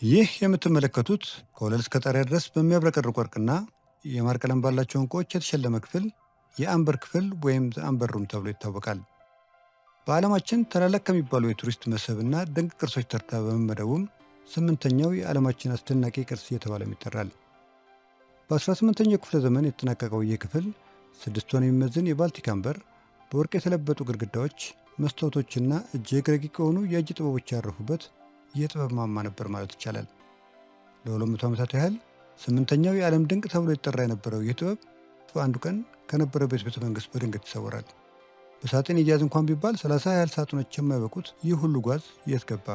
ይህ የምትመለከቱት ከወለል እስከ ጣሪያ ድረስ በሚያብረቀርቅ ወርቅና የማር ቀለም ባላቸው ዕንቁዎች የተሸለመ ክፍል የአምበር ክፍል ወይም አምበር ሩም ተብሎ ይታወቃል። በዓለማችን ታላላቅ ከሚባሉ የቱሪስት መስህብና ድንቅ ቅርሶች ተርታ በመመደቡም ስምንተኛው የዓለማችን አስደናቂ ቅርስ እየተባለም ይጠራል። በ18ኛው ክፍለ ዘመን የተጠናቀቀው ይህ ክፍል 6 ቶን የሚመዝን የባልቲክ አምበር፣ በወርቅ የተለበጡ ግድግዳዎች፣ መስታወቶችና እጅግ ረቂቅ የሆኑ የእጅ ጥበቦች ያረፉበት የጥበብ ማማ ነበር ማለት ይቻላል። ለ200 ዓመታት ያህል ስምንተኛው የዓለም ድንቅ ተብሎ ይጠራ የነበረው ይህ ጥበብ በአንዱ ቀን ከነበረበት ቤተ መንግሥት በድንገት ይሰወራል። በሳጥን ይያዝ እንኳን ቢባል 30 ያህል ሳጥኖች የማይበቁት ይህ ሁሉ ጓዝ የት ገባ?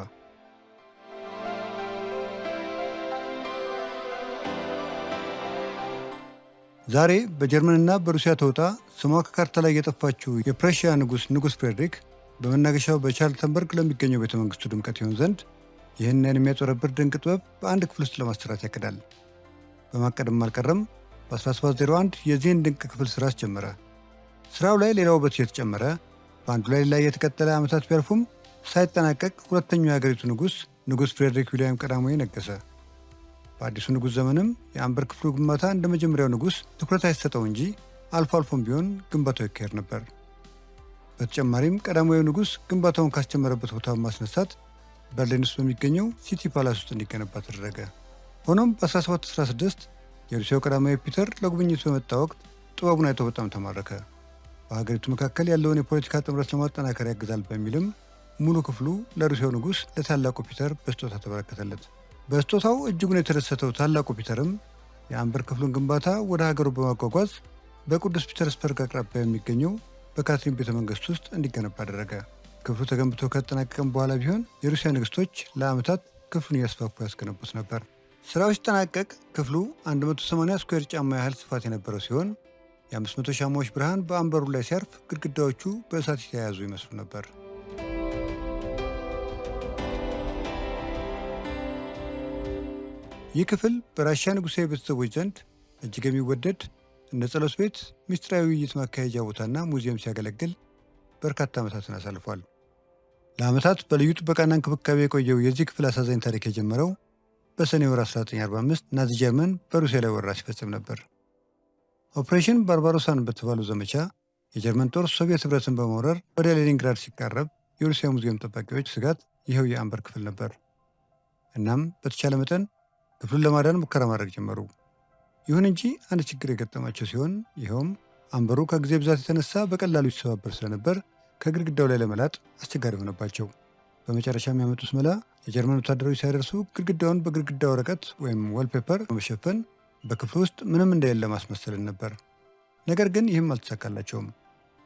ዛሬ በጀርመንና በሩሲያ ተውጣ ስሟ ከካርታ ላይ የጠፋችው የፕረሺያ ንጉሥ ፍሬድሪክ በመናገሻው በቻርልተንበርግ ለሚገኘው ቤተ መንግሥቱ ድምቀት ይሆን ዘንድ ይህንን የሚያጭበረብር ድንቅ ጥበብ በአንድ ክፍል ውስጥ ለማሰራት ያቅዳል። በማቀድም አልቀረም በ1701 የዚህን ድንቅ ክፍል ሥራ አስጀመረ። ሥራው ላይ ሌላ ውበት እየተጨመረ በአንዱ ላይ የተቀጠለ ዓመታት ቢያልፉም ሳይጠናቀቅ ሁለተኛው የአገሪቱ ንጉሥ ፍሬድሪክ ዊልያም ቀዳማዊ ነገሠ። በአዲሱ ንጉሥ ዘመንም የአምበር ክፍሉ ግንባታ እንደ መጀመሪያው ንጉሥ ትኩረት አይሰጠው እንጂ አልፎ አልፎም ቢሆን ግንባታው ይካሄድ ነበር። በተጨማሪም ቀዳማዊው ንጉሥ ግንባታውን ካስጀመረበት ቦታ በማስነሳት በርሊን ውስጥ በሚገኘው ሲቲ ፓላስ ውስጥ እንዲገነባ ተደረገ። ሆኖም በ1716 የሩሲያው ቀዳማዊ ፒተር ለጉብኝት በመጣ ወቅት ጥበቡን አይቶ በጣም ተማረከ። በሀገሪቱ መካከል ያለውን የፖለቲካ ጥምረት ለማጠናከር ያግዛል በሚልም ሙሉ ክፍሉ ለሩሲያው ንጉሥ ለታላቁ ፒተር በስጦታ ተበረከተለት። በስጦታው እጅጉን የተደሰተው ታላቁ ፒተርም የአምበር ክፍሉን ግንባታ ወደ ሀገሩ በማጓጓዝ በቅዱስ ፒተርስበርግ አቅራቢያ የሚገኘው በካትሪን ቤተ መንግሥት ውስጥ እንዲገነባ አደረገ። ክፍሉ ተገንብቶ ከተጠናቀቀም በኋላ ቢሆን የሩሲያ ንግሥቶች ለዓመታት ክፍሉን እያስፋፉ ያስገነቡት ነበር። ሥራው ሲጠናቀቅ ክፍሉ 180 ስኩዌር ጫማ ያህል ስፋት የነበረው ሲሆን የ500 ሻማዎች ብርሃን በአምበሩ ላይ ሲያርፍ ግድግዳዎቹ በእሳት የተያያዙ ይመስሉ ነበር። ይህ ክፍል በራሽያ ንጉሣዊ ቤተሰቦች ዘንድ እጅግ የሚወደድ እንደ ጸሎት ቤት፣ ምስጢራዊ ውይይት ማካሄጃ ቦታና ሙዚየም ሲያገለግል በርካታ ዓመታትን አሳልፏል። ለዓመታት በልዩ ጥበቃና እንክብካቤ የቆየው የዚህ ክፍል አሳዛኝ ታሪክ የጀመረው በሰኔ ወር 1945 ናዚ ጀርመን በሩሲያ ላይ ወረራ ሲፈጽም ነበር። ኦፕሬሽን ባርባሮሳን በተባለው ዘመቻ የጀርመን ጦር ሶቪየት ኅብረትን በመውረር ወደ ሌኒንግራድ ሲቃረብ የሩሲያ ሙዚየም ጠባቂዎች ስጋት ይኸው የአምበር ክፍል ነበር። እናም በተቻለ መጠን ክፍሉን ለማዳን ሙከራ ማድረግ ጀመሩ። ይሁን እንጂ አንድ ችግር የገጠማቸው ሲሆን ይኸውም አምበሩ ከጊዜ ብዛት የተነሳ በቀላሉ ይሰባበር ስለነበር ከግድግዳው ላይ ለመላጥ አስቸጋሪ ሆነባቸው። በመጨረሻ የሚያመጡት መላ የጀርመን ወታደሮች ሳይደርሱ ግድግዳውን በግድግዳ ወረቀት ወይም ዋልፔፐር በመሸፈን በክፍሉ ውስጥ ምንም እንደሌለ ማስመሰልን ነበር። ነገር ግን ይህም አልተሳካላቸውም።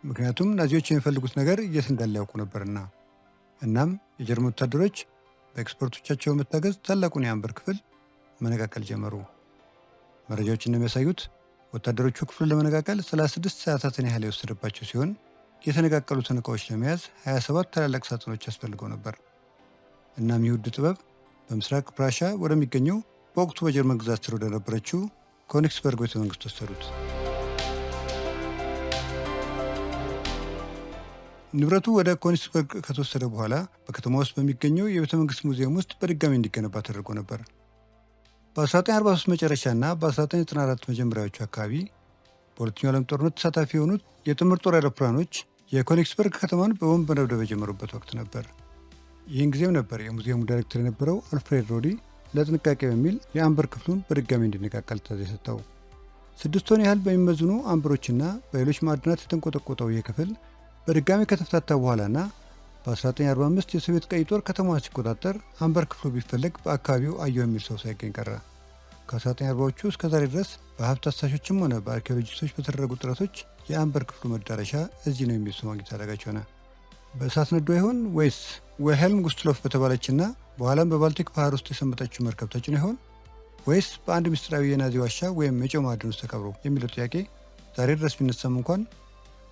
ምክንያቱም ናዚዎች የሚፈልጉት ነገር የት እንዳለ ያውቁ ነበርና። እናም የጀርመን ወታደሮች በኤክስፐርቶቻቸው መታገዝ ታላቁን የአምበር ክፍል መነቃቀል ጀመሩ። መረጃዎች እንደሚያሳዩት ወታደሮቹ ክፍሉን ለመነቃቀል 36 ሰዓታትን ያህል የወሰደባቸው ሲሆን የተነቃቀሉትን ዕቃዎች ለመያዝ 27 ታላላቅ ሳጥኖች ያስፈልገው ነበር። እናም ይህ ውድ ጥበብ በምስራቅ ፕራሻ ወደሚገኘው በወቅቱ በጀርመን ግዛት ስር ወደነበረችው ኮኒግስበርግ ቤተ መንግሥት ወሰዱት። ንብረቱ ወደ ኮኒግስበርግ ከተወሰደ በኋላ በከተማ ውስጥ በሚገኘው የቤተ መንግሥት ሙዚየም ውስጥ በድጋሚ እንዲገነባ ተደርጎ ነበር። በ1943 መጨረሻና በ1994 መጀመሪያዎቹ አካባቢ በሁለተኛው ዓለም ጦርነት ተሳታፊ የሆኑት የጥምር ጦር አውሮፕላኖች የኮኒግስበርግ ከተማን በቦምብ መደብደብ የጀመሩበት ወቅት ነበር። ይህን ጊዜም ነበር የሙዚየሙ ዳይሬክተር የነበረው አልፍሬድ ሮዲ ለጥንቃቄ በሚል የአምበር ክፍሉን በድጋሚ እንዲነቃቀል ትዕዛዝ የሰጠው። 6 ቶን ያህል በሚመዝኑ አምበሮችና በሌሎች ማዕድናት የተንቆጠቆጠው ይህ ክፍል በድጋሚ ከተፍታታ በኋላና በ1945 የሶቪየት ቀይ ጦር ከተማዋን ሲቆጣጠር አምበር ክፍሉ ቢፈለግ በአካባቢው አየው የሚል ሰው ሳይገኝ ቀረ። ከ1940ዎቹ እስከ ዛሬ ድረስ በሀብት አሳሾችም ሆነ በአርኪኦሎጂስቶች በተደረጉ ጥረቶች የአምበር ክፍሉ መዳረሻ እዚህ ነው የሚል ሰው ማግኘት አዳጋች ሆነ። በእሳት ነዶ ይሆን ወይስ ዌልሄልም ጉስትሎፍ በተባለችና በኋላም በባልቲክ ባህር ውስጥ የሰመጠችው መርከብ ተጭኖ ይሆን ወይስ በአንድ ምስጢራዊ የናዚ ዋሻ ወይም የጨው ማዕድን ውስጥ ተቀብሮ የሚለው ጥያቄ ዛሬ ድረስ ቢነሳም እንኳን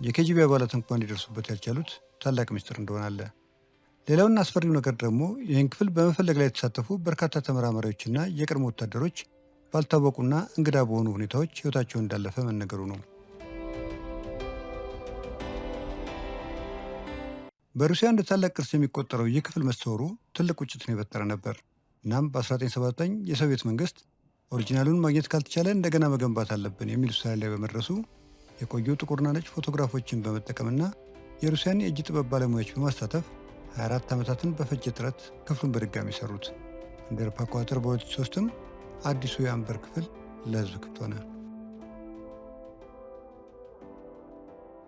የኬጂቢ አባላት እንኳን ሊደርሱበት ያልቻሉት ታላቅ ምስጢር እንደሆነ አለ። ሌላውና አስፈሪው ነገር ደግሞ ይህን ክፍል በመፈለግ ላይ የተሳተፉ በርካታ ተመራማሪዎችና የቀድሞ ወታደሮች ባልታወቁና እንግዳ በሆኑ ሁኔታዎች ሕይወታቸው እንዳለፈ መነገሩ ነው። በሩሲያ እንደ ታላቅ ቅርስ የሚቆጠረው ይህ ክፍል መሰወሩ ትልቅ ቁጭትን የፈጠረ ነበር። እናም በ1979 የሶቪየት መንግስት ኦሪጂናሉን ማግኘት ካልተቻለ እንደገና መገንባት አለብን የሚል ውሳኔ ላይ በመድረሱ የቆዩ ጥቁርና ነጭ ፎቶግራፎችን በመጠቀምና የሩሲያን የእጅ ጥበብ ባለሙያዎች በማሳተፍ 24 ዓመታትን በፈጀ ጥረት ክፍሉን በድጋሚ ሰሩት። እንደ አውሮፓ አቆጣጠር በ2003ም አዲሱ የአምበር ክፍል ለህዝብ ክፍት ሆነ።